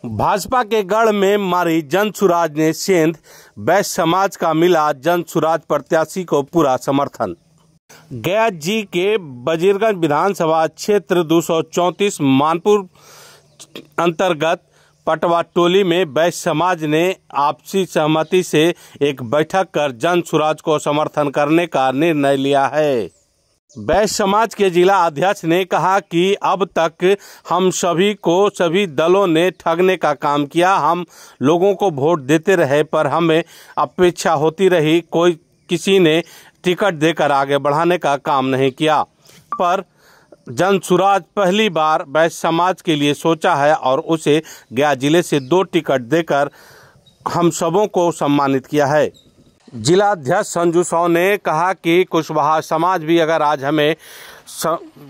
भाजपा के गढ़ में मारी जनसुराज ने सेंध, बैश्य समाज का मिला जनसुराज प्रत्याशी को पूरा समर्थन। गया जी के वजीरगंज विधानसभा क्षेत्र 234 मानपुर अंतर्गत पटवा टोली में बैश्य समाज ने आपसी सहमति से एक बैठक कर जनसुराज को समर्थन करने का निर्णय लिया है। बैश्य समाज के जिला अध्यक्ष ने कहा कि अब तक हम सभी दलों ने ठगने का काम किया। हम लोगों को वोट देते रहे पर हमें अपेक्षा होती रही, कोई किसी ने टिकट देकर आगे बढ़ाने का काम नहीं किया। पर जनसुराज पहली बार बैश्य समाज के लिए सोचा है और उसे गया जिले से 2 टिकट देकर हम सबों को सम्मानित किया है। जिला अध्यक्ष संजू सौ ने कहा कि कुशवाहा समाज भी अगर आज हमें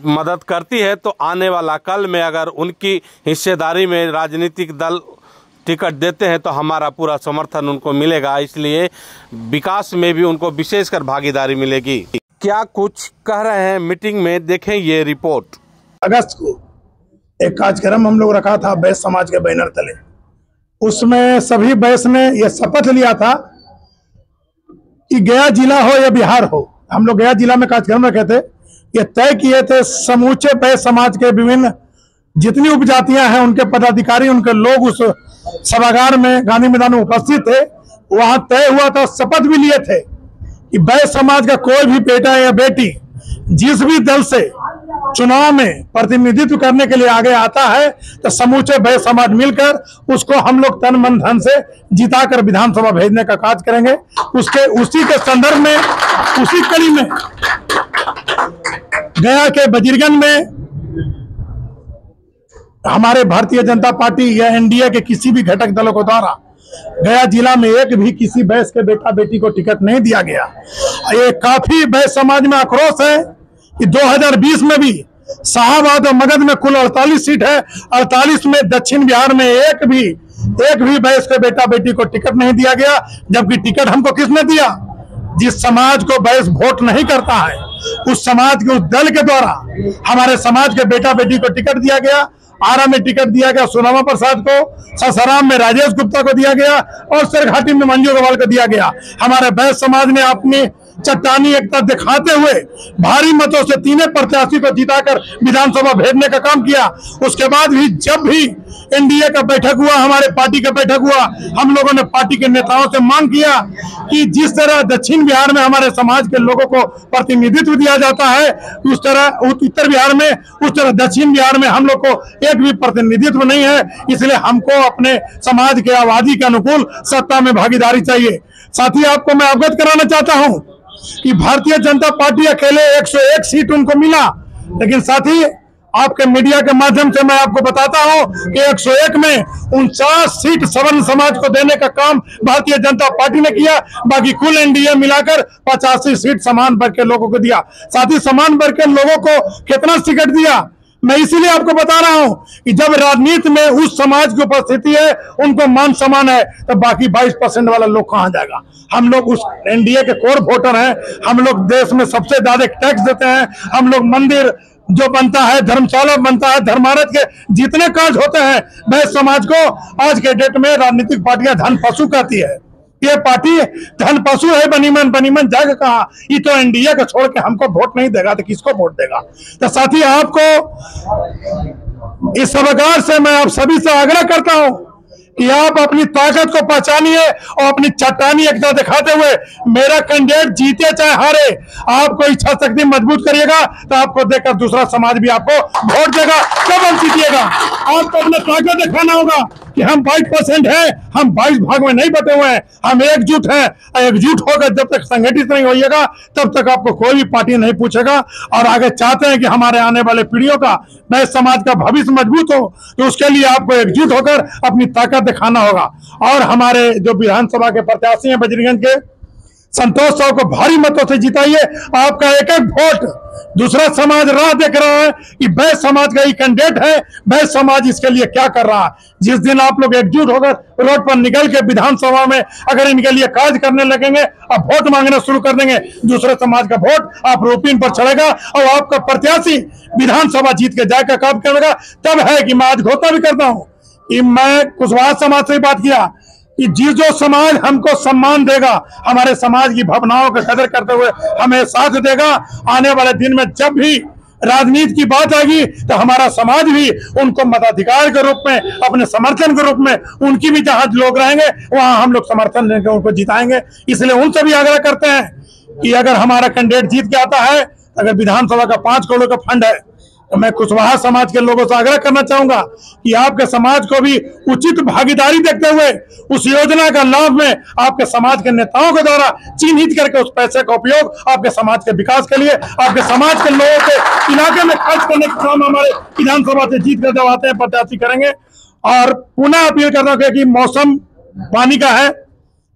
मदद करती है तो आने वाला कल में अगर उनकी हिस्सेदारी में राजनीतिक दल टिकट देते हैं तो हमारा पूरा समर्थन उनको मिलेगा, इसलिए विकास में भी उनको विशेषकर भागीदारी मिलेगी। क्या कुछ कह रहे हैं मीटिंग में, देखें ये रिपोर्ट। अगस्त को एक कार्यक्रम हम लोग रखा था बैश्य समाज के बैनर तले, उसमें सभी बैश्य ने यह शपथ लिया था कि गया जिला हो या बिहार हो, हम लोग गया जिला में कार्यक्रम रखे थे, ये तय किए थे समूचे बैश्य समाज के विभिन्न जितनी उपजातियां हैं उनके पदाधिकारी, उनके लोग उस सभागार में गांधी मैदान में उपस्थित थे। वहां तय हुआ था, शपथ भी लिए थे कि बैश्य समाज का कोई भी बेटा या बेटी जिस भी दल से चुनाव में प्रतिनिधित्व करने के लिए आगे आता है तो समूचे बैश्य समाज मिलकर उसको हम लोग तन मन धन से जिताकर विधानसभा भेजने का कार्य करेंगे। उसी के संदर्भ में, उसी कड़ी में गया के वजीरगंज में हमारे भारतीय जनता पार्टी या एनडीए के किसी भी घटक दलों को द्वारा गया जिला में एक भी किसी बैश्य के बेटा बेटी को टिकट नहीं दिया गया। ये काफी बैश्य समाज में आक्रोश है कि 2020 में भी शाहबाद और मगध में कुल 48 सीट है, 48 में दक्षिण बिहार में एक भी बैश्य के बेटा बेटी को टिकट नहीं दिया गया। जबकि टिकट हमको किसने दिया? जिस समाज को बैश्य वोट नहीं करता है उस समाज के, उस दल के द्वारा हमारे समाज के बेटा बेटी को टिकट दिया गया। आरा में टिकट दिया गया सोनामा प्रसाद को, ससाराम में राजेश गुप्ता को दिया गया और सरघाटी में मंजू अग्रवाल को दिया गया। हमारे बैश्य समाज ने अपनी चट्टानी एकता दिखाते हुए भारी मतों से तीनों प्रत्याशी को जिताकर विधानसभा भेजने का काम किया। उसके बाद भी जब भी एनडीए का बैठक हुआ, हमारे पार्टी का बैठक हुआ, हम लोगों ने पार्टी के नेताओं से मांग किया कि जिस तरह दक्षिण बिहार में हमारे समाज के लोगों को प्रतिनिधित्व दिया जाता है उस तरह उत्तर बिहार में, उस तरह दक्षिण बिहार में हम लोग को एक भी प्रतिनिधित्व नहीं है। इसलिए हमको अपने समाज के आबादी के अनुकूल सत्ता में भागीदारी चाहिए। साथ ही आपको मैं अवगत कराना चाहता हूं कि भारतीय जनता पार्टी अकेले 101 सीट उनको मिला, लेकिन साथ ही आपके मीडिया के माध्यम से मैं आपको बताता हूं कि 101 में 49 सीट सवर्ण समाज को देने का काम भारतीय जनता पार्टी ने किया। बाकी कुल एनडीए मिलाकर 85 सीट समान वर्ग के लोगों को दिया। साथ ही समान वर्ग के लोगों को कितना टिकट दिया मैं इसीलिए आपको बता रहा हूं कि जब राजनीति में उस समाज की उपस्थिति है, उनको मान सम्मान है, तो बाकी 22% वाला लोग कहां जाएगा? हम लोग उस एनडीए के कोर वोटर हैं, हम लोग देश में सबसे ज्यादा टैक्स देते हैं, हम लोग मंदिर जो बनता है, धर्मशाला बनता है, धर्मारत के जितने कार्य होते हैं बैश्य समाज को आज के डेट में राजनीतिक पार्टियां धन पशु कहती है। ये पार्टी धन पशु है, बनीमन जाएगा कहाँ? ये तो एनडीए को छोड़ के हमको वोट नहीं देगा तो किसको वोट देगा? तो साथी आपको इस सभागार से मैं आप सभी से आग्रह करता हूं कि आप अपनी ताकत को पहचानिए और अपनी चट्टानी एकता दिखाते हुए मेरा कैंडिडेट जीते चाहे हारे, आपको इच्छा शक्ति मजबूत करिएगा तो आपको देखकर दूसरा समाज भी आपको वोट देगा, तब हम जीतिएगा। आपको अपना ताकत दिखाना होगा कि हम 22% हैं, हम 22 भाग में नहीं बटे हुए हैं, हम एकजुट हैं। एकजुट होकर जब तक संगठित नहीं होइएगा तब तक आपको कोई भी पार्टी नहीं पूछेगा। और आगे चाहते हैं कि हमारे आने वाले पीढ़ियों का बैश्य समाज का भविष्य मजबूत हो, तो उसके लिए आपको एकजुट होकर अपनी ताकत दिखाना होगा। और हमारे जो विधानसभा के प्रत्याशी हैं वजीरगंज के, संतोष साहु को भारी मतों से जिताइए। आपका एक एक वोट दूसरा समाज राह देख रहा है कि बैश्य समाज का ही कैंडिडेट है, बैश्य समाज इसके लिए क्या कर रहा है। जिस दिन आप लोग एकजुट होकर रोड पर निकल के विधानसभा में अगर इनके लिए कार्य करने लगेंगे और वोट मांगना शुरू कर देंगे, दूसरे समाज का वोट आप रोपिन पर चढ़ेगा और आपका प्रत्याशी विधानसभा जीत के जाएगा काम करेगा। तब है कि मैं आज घोषणा भी करता हूं कि मैं कुशवाहा समाज से बात किया कि जो समाज हमको सम्मान देगा, हमारे समाज की भावनाओं का कदर करते हुए हमें साथ देगा, आने वाले दिन में जब भी राजनीति की बात आएगी तो हमारा समाज भी उनको मताधिकार के रूप में, अपने समर्थन के रूप में, उनकी भी जहां लोग रहेंगे वहां हम लोग समर्थन देकर उनको जिताएंगे। इसलिए उनसे भी आग्रह करते हैं कि अगर हमारा कैंडिडेट जीत के आता है, अगर विधानसभा का 5 करोड़ का फंड है, तो मैं कुशवाहा समाज के लोगों से आग्रह करना चाहूंगा कि आपके समाज को भी उचित भागीदारी देखते हुए उस योजना का लाभ में आपके समाज के नेताओं के द्वारा चिन्हित करके उस पैसे का उपयोग आपके समाज के विकास के लिए, आपके समाज के लोगों के इलाके में खर्च करने का काम हमारे विधानसभा से जीत कर जब आते हैं प्रत्याशी करेंगे। और पुनः अपील करना है कि मौसम पानी का है,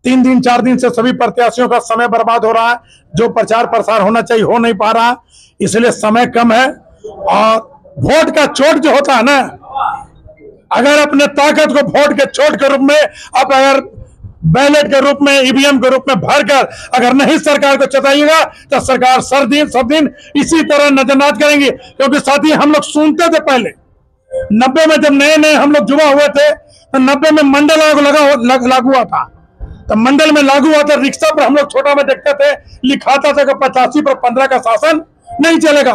3 दिन 4 दिन से सभी प्रत्याशियों का समय बर्बाद हो रहा है, जो प्रचार प्रसार होना चाहिए हो नहीं पा रहा, इसलिए समय कम है। और वोट का चोट जो होता है ना, अगर अपने ताकत को वोट के चोट के रूप में, अब अगर बैलेट के रूप में, ईवीएम के रूप में भरकर अगर नहीं सरकार को चताइएगा तो सरकार सब दिन इसी तरह नजरअंदाज करेंगी। क्योंकि साथी हम लोग सुनते थे पहले 90 में, जब नए हम लोग युवा हुए थे तो 90 में मंडल आयोग लागू हुआ था। तो मंडल में लागू हुआ था, रिक्शा पर हम लोग छोटा में देखते थे, लिखाता था कि 85 पर 15 का शासन नहीं चलेगा।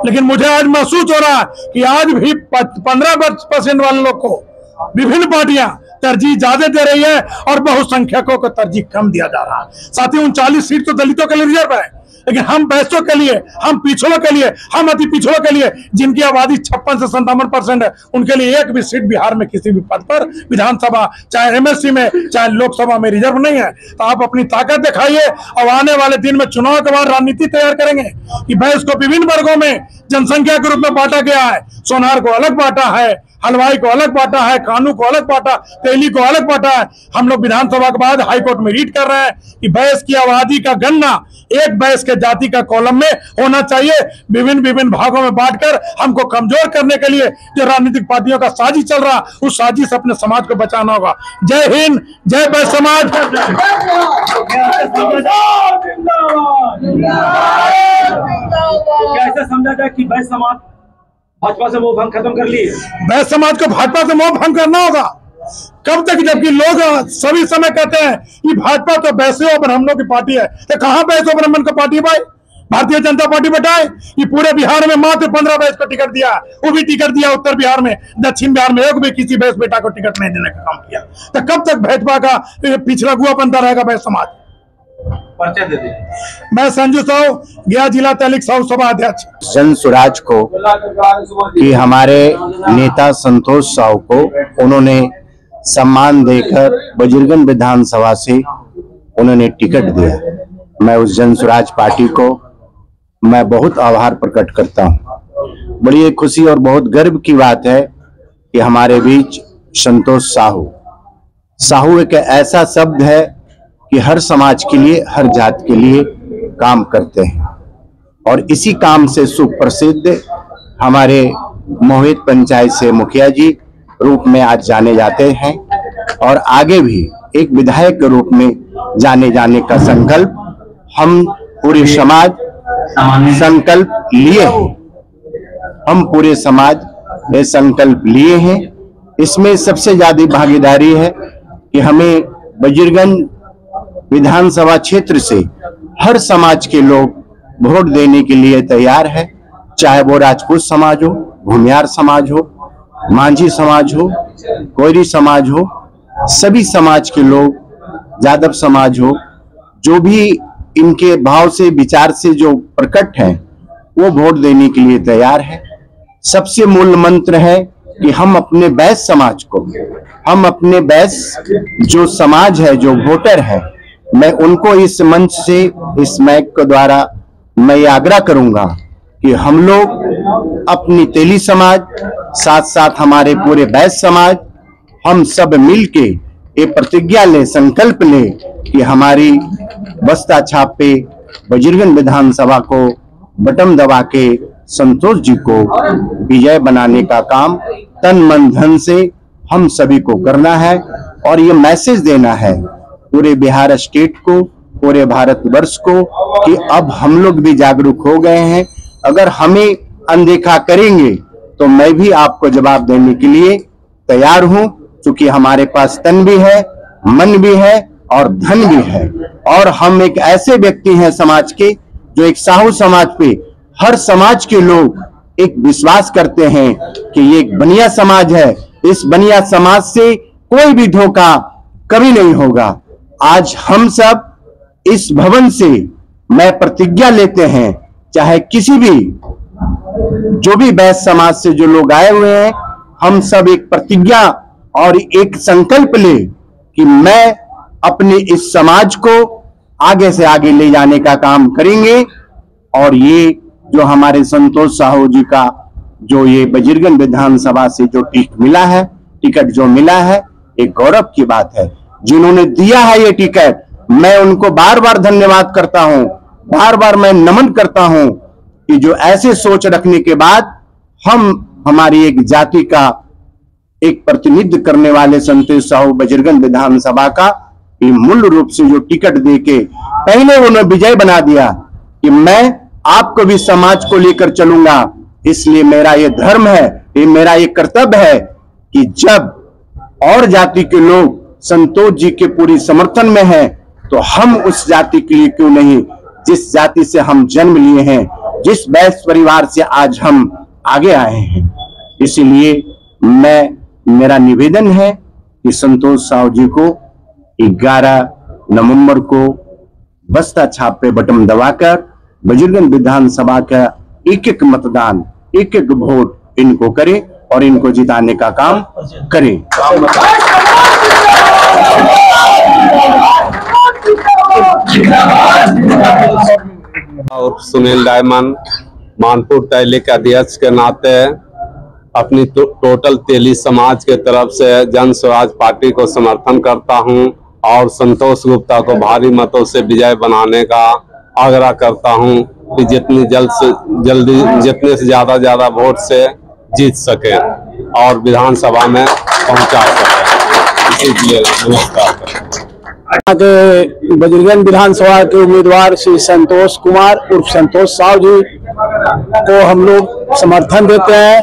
लेकिन मुझे आज महसूस हो रहा है कि आज भी 15% वाले लोग को विभिन्न पार्टियां तरजीह ज्यादा दे रही है और बहुसंख्यकों को तरजीह कम दिया जा रहा है। साथ ही 39 सीट तो दलितों के लिए रिजर्व है, लेकिन हम बैसों के लिए, हम पिछड़ों के लिए, हम अति पिछड़ों के लिए, जिनकी आबादी 56 से 57% है, उनके लिए एक भी सीट बिहार में किसी भी पद पर, विधानसभा चाहे एमएससी में चाहे लोकसभा में रिजर्व नहीं है। तो आप अपनी ताकत दिखाइए और आने वाले दिन में चुनाव के बाद रणनीति तैयार करेंगे कि बैस को विभिन्न वर्गों में जनसंख्या के रूप में बांटा गया है। सोनार को अलग बांटा है, हलवाई को अलग बांटा है, कानू को अलग बांटा, तेली को अलग बांटा है। हम लोग विधानसभा के बाद हाईकोर्ट में रीट कर रहे हैं कि बैस की आबादी का गणना एक बैस के जाति का कॉलम में होना चाहिए। विभिन्न भागों में बांटकर हमको कमजोर करने के लिए जो राजनीतिक पार्टियों का साजिश चल रहा, उस साजिश से अपने समाज को बचाना होगा। जय हिंद, जय बैस समाज। कैसे समझा जाए कि बैस समाज भाजपा से मोह भंग खत्म कर लिए? बैस समाज को भाजपा से मोह भंग करना होगा। कब तक? जबकि लोग सभी समय कहते हैं कि भाजपा तो बैसे और ब्राह्मणों की पार्टी है। तो कहां बैस और ब्राह्मण की पार्टी भाई? भारतीय जनता पार्टी बताए कि पूरे बिहार में मात्र 15 बैस को टिकट दिया, वो भी टिकट दिया उत्तर बिहार में, दक्षिण बिहार में एक भी किसी बैस बेटा को टिकट नहीं देने का काम किया। तो कब तक भाजपा का पिछड़ा गुआ बनता रहेगा बैस समाज? मैं संजू साहू, गया जिला तहलीक साहू सभा अध्यक्ष। जन सुराज को कि हमारे नेता संतोष साहू को उन्होंने सम्मान देकर बजरगन विधानसभा से उन्होंने टिकट दिया। मैं उस जन सुराज पार्टी को मैं बहुत आभार प्रकट करता हूँ। बड़ी एक खुशी और बहुत गर्व की बात है कि हमारे बीच संतोष साहू एक ऐसा शब्द है कि हर समाज के लिए, हर जात के लिए काम करते हैं और इसी काम से सुप्रसिद्ध हमारे मोहित पंचायत से मुखिया जी रूप में आज जाने जाते हैं और आगे भी एक विधायक के रूप में जाने का संकल्प हम पूरे समाज संकल्प लिए हैं। हम पूरे समाज में संकल्प लिए हैं। इसमें सबसे ज्यादा भागीदारी है कि हमें बजरगंज विधानसभा क्षेत्र से हर समाज के लोग वोट देने के लिए तैयार है, चाहे वो राजपूत समाज हो, भूमियार समाज हो, मांझी समाज हो, कोयरी समाज हो, सभी समाज के लोग, यादव समाज हो, जो भी इनके भाव से, विचार से जो प्रकट है वो वोट देने के लिए तैयार है। सबसे मूल मंत्र है कि हम अपने बैस समाज को, हम अपने बैस जो समाज है, जो वोटर है, मैं उनको इस मंच से, इस माइक के द्वारा मैं ये आग्रह करूंगा कि हम लोग अपनी तेली समाज, साथ साथ हमारे पूरे बैस समाज, हम सब मिलके ये प्रतिज्ञा ले, संकल्प ले कि हमारी बस्ता छाप पे बजरगन विधानसभा को बटन दबा के संतोष जी को विजय बनाने का काम तन मन धन से हम सभी को करना है और ये मैसेज देना है पूरे बिहार स्टेट को, पूरे भारतवर्ष को कि अब हम लोग भी जागरूक हो गए हैं। अगर हमें अनदेखा करेंगे तो मैं भी आपको जवाब देने के लिए तैयार हूं क्योंकि हमारे पास तन भी है, मन भी है और धन भी है, और हम एक ऐसे व्यक्ति हैं समाज के जो एक साहू समाज पे हर समाज के लोग एक विश्वास करते हैं कि ये एक बनिया समाज है। इस बनिया समाज से कोई भी धोखा कभी नहीं होगा। आज हम सब इस भवन से मैं प्रतिज्ञा लेते हैं, चाहे किसी भी जो भी वैश्य समाज से जो लोग आए हुए हैं, हम सब एक प्रतिज्ञा और एक संकल्प ले कि मैं अपने इस समाज को आगे से आगे ले जाने का काम करेंगे। और ये जो हमारे संतोष साहू जी का जो ये बजीरगंज विधानसभा से जो टिकट जो मिला है, एक गौरव की बात है। जिन्होंने दिया है ये टिकट, मैं उनको बार बार धन्यवाद करता हूं, बार बार मैं नमन करता हूं कि जो ऐसे सोच रखने के बाद हम हमारी एक जाति का एक प्रतिनिधित्व करने वाले संतोष साहू बजीरगंज विधानसभा का ये मूल रूप से जो टिकट देके पहले उन्होंने विजय बना दिया कि मैं आपको भी समाज को लेकर चलूंगा। इसलिए मेरा ये धर्म है, ये मेरा ये कर्तव्य है कि जब और जाति के लोग संतोष जी के पूरी समर्थन में हैं, तो हम उस जाति के लिए क्यों नहीं, जिस जाति से हम जन्म लिए हैं, जिस वैश्य परिवार से आज हम आगे आए हैं। इसीलिए मेरा निवेदन है कि संतोष साहू जी को 11 नवंबर को बस्ता छाप पे बटन दबाकर बजीरगंज विधानसभा का एक मतदान, एक वोट इनको करें और इनको जिताने का काम करें। और सुनील डायमंड मानपुर तहलीक अध्यक्ष के नाते अपनी टोटल तेली समाज के तरफ से जन स्वराज पार्टी को समर्थन करता हूं और संतोष गुप्ता को भारी मतों से विजय बनाने का आग्रह करता हूं कि जितनी जल्दी जितने से ज्यादा वोट से जीत सके और विधानसभा में पहुंचा सके। इसलिए नमस्कार। के बजीरगंज विधानसभा के उम्मीदवार श्री संतोष कुमार उर्फ संतोष साहू जी को हम लोग समर्थन देते हैं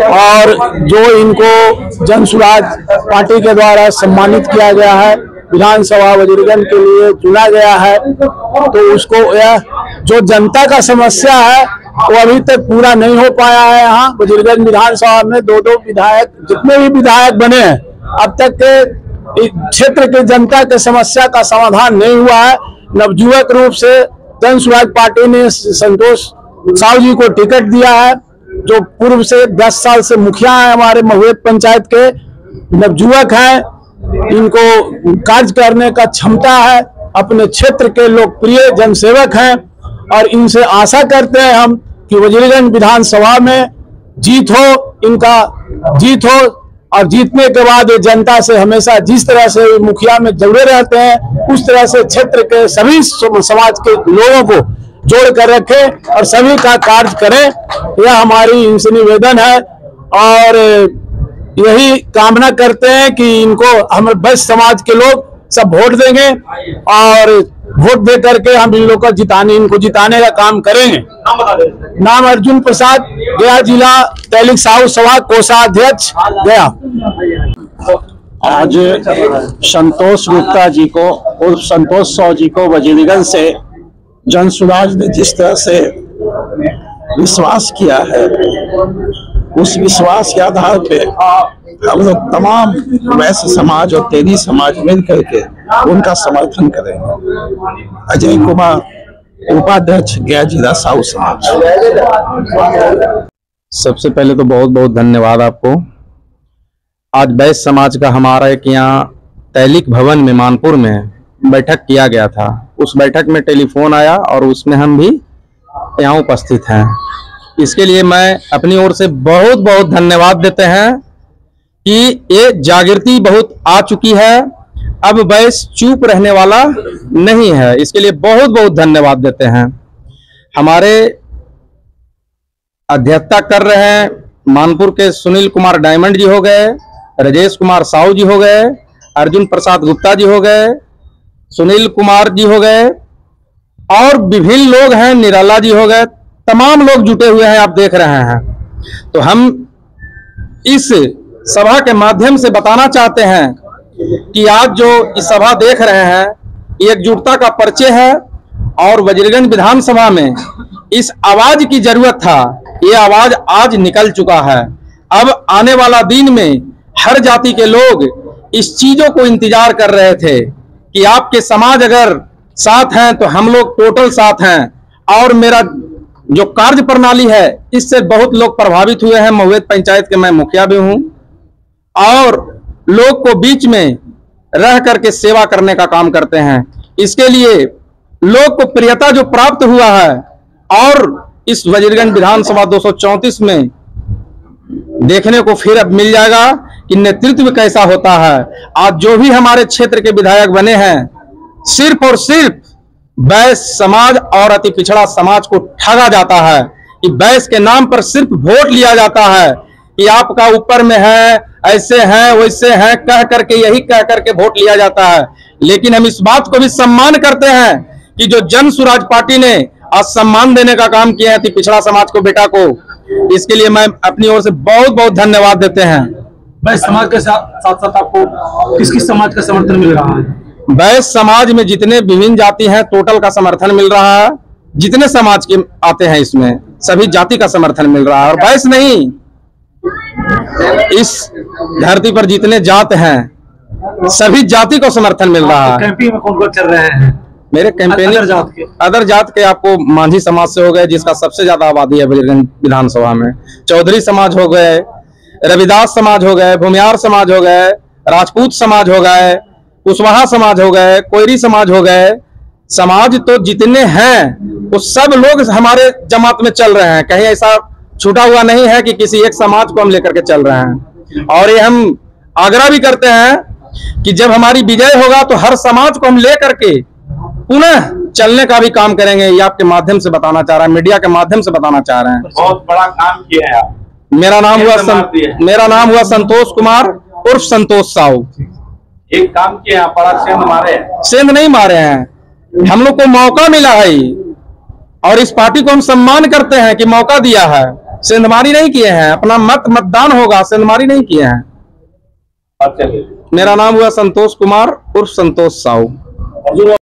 और जो इनको जन स्वराज पार्टी के द्वारा सम्मानित किया गया है, विधानसभा बजीरगंज के लिए चुना गया है, तो उसको यह जो जनता का समस्या है वो अभी तक पूरा नहीं हो पाया है। यहाँ बजीरगंज विधानसभा में दो विधायक, जितने भी विधायक बने हैं, अब तक के क्षेत्र के जनता के समस्या का समाधान नहीं हुआ है। नवजुवक रूप से जन स्वराज पार्टी ने संतोष साहू जी को टिकट दिया है, जो पूर्व से 10 साल से मुखिया है, हमारे महुएत पंचायत के नवजुवक हैं, इनको कार्य करने का क्षमता है, अपने क्षेत्र के लोकप्रिय जनसेवक हैं और इनसे आशा करते हैं हम कि बजीरगंज विधानसभा में जीत हो, इनका जीत हो और जीतने के बाद ये जनता से हमेशा जिस तरह से मुखिया में जुड़े रहते हैं, उस तरह से क्षेत्र के सभी समाज के लोगों को जोड़ कर रखें और सभी का कार्य करें। यह हमारी इनसे निवेदन है और यही कामना करते हैं कि इनको हम वैश्य समाज के लोग सब वोट देंगे और वोट दे करके हम इन लोग को इनको जिताने का काम करेंगे। नाम अर्जुन प्रसाद, गया जिला तहलीक साहू सभा कोषाध्यक्ष गया। आज संतोष गुप्ता जी को और संतोष साहू जी को बजीरगंज से जन स्वराज ने जिस तरह से विश्वास किया है, उस विश्वास के आधार पे हम लोग तमाम वैश्य समाज और तेली समाज मिल करके उनका समर्थन करेंगे। अजय कुमार, उपाध्यक्ष गया जिला साहू समाज। सबसे पहले तो बहुत बहुत धन्यवाद आपको। आज वैश्य समाज का हमारा एक यहाँ तहलीक भवन में मानपुर में बैठक किया गया था। उस बैठक में टेलीफोन आया और उसमें हम भी यहाँ उपस्थित हैं। इसके लिए मैं अपनी ओर से बहुत बहुत धन्यवाद देते हैं कि ये जागृति बहुत आ चुकी है, अब वैश्य चुप रहने वाला नहीं है। इसके लिए बहुत बहुत धन्यवाद देते हैं। हमारे अध्यक्षता कर रहे हैं मानपुर के सुनील कुमार डायमंड जी हो गए, राजेश कुमार साहू जी हो गए, अर्जुन प्रसाद गुप्ता जी हो गए, सुनील कुमार जी हो गए और विभिन्न लोग हैं, निराला जी हो गए, तमाम लोग जुटे हुए हैं, आप देख रहे हैं। तो हम इस सभा के माध्यम से बताना चाहते हैं कि आज जो इस सभा देख रहे हैं, ये एकजुटता का परिचय है और वजीरगंज विधानसभा में इस आवाज की जरूरत था। ये आवाज आज निकल चुका है। अब आने वाला दिन में हर जाति के लोग इस चीजों को इंतजार कर रहे थे कि आपके समाज अगर साथ हैं तो हम लोग टोटल साथ हैं। और मेरा जो कार्य प्रणाली है इससे बहुत लोग प्रभावित हुए हैं। महुएत पंचायत के मैं मुखिया भी हूं और लोग को बीच में रह करके सेवा करने का काम करते हैं। इसके लिए लोग को प्रियता जो प्राप्त हुआ है और इस वजीरगंज विधानसभा 234 में देखने को फिर अब मिल जाएगा कि नेतृत्व कैसा होता है। आज जो भी हमारे क्षेत्र के विधायक बने हैं, सिर्फ और सिर्फ वैश्य समाज और अति पिछड़ा समाज को ठगा जाता है कि वैश्य के नाम पर सिर्फ वोट लिया जाता है कि आपका ऊपर में है, ऐसे हैं वैसे हैं, कह करके यही कह करके वोट लिया जाता है। लेकिन हम इस बात को भी सम्मान करते हैं कि जो जन स्वराज पार्टी ने आज सम्मान देने का काम किया है अति पिछड़ा समाज को, बेटा को, इसके लिए मैं अपनी ओर से बहुत बहुत धन्यवाद देते हैं। वैश्य समाज के साथ साथ आपको किस किस समाज का समर्थन मिल रहा है? वैश्य समाज में जितने विभिन्न जाति हैं टोटल का समर्थन मिल रहा है। जितने समाज के आते हैं इसमें सभी जाति का समर्थन मिल रहा है। और वैश्य नहीं, इस धरती पर जितने जात हैं सभी जाति को समर्थन मिल रहा है। कैंपिंग में कौन कौन चल रहे हैं? मेरे कैंपेनिंग अदर जात के आपको मांझी समाज से हो गए, जिसका सबसे ज्यादा आबादी है वजीरगंज विधानसभा में। चौधरी समाज हो गए, रविदास समाज हो गए, भूमियार समाज हो गए, राजपूत समाज हो गए, कुशवाहा समाज हो गए, कोयरी समाज हो गए। समाज तो जितने हैं वो सब लोग हमारे जमात में चल रहे हैं। कहीं ऐसा छूटा हुआ नहीं है कि किसी एक समाज को हम लेकर के चल रहे हैं। और ये हम आग्रह भी करते हैं कि जब हमारी विजय होगा तो हर समाज को हम लेकर के पुनः चलने का भी काम करेंगे। ये आपके माध्यम से बताना चाह रहा है, मीडिया के माध्यम से बताना चाह रहे हैं। बहुत बड़ा काम किया है आप। मेरा नाम हुआ संतोष कुमार उर्फ संतोष साहू। एक काम किया, बड़ा सेंध मारे हैं। सेंध नहीं मारे हैं, हम लोग को मौका मिला है और इस पार्टी को हम सम्मान करते हैं कि मौका दिया है। सेंधमारी नहीं किए हैं, अपना मतदान होगा, सेंधमारी नहीं किए हैं। अच्छा, मेरा नाम हुआ संतोष कुमार उर्फ संतोष साहू।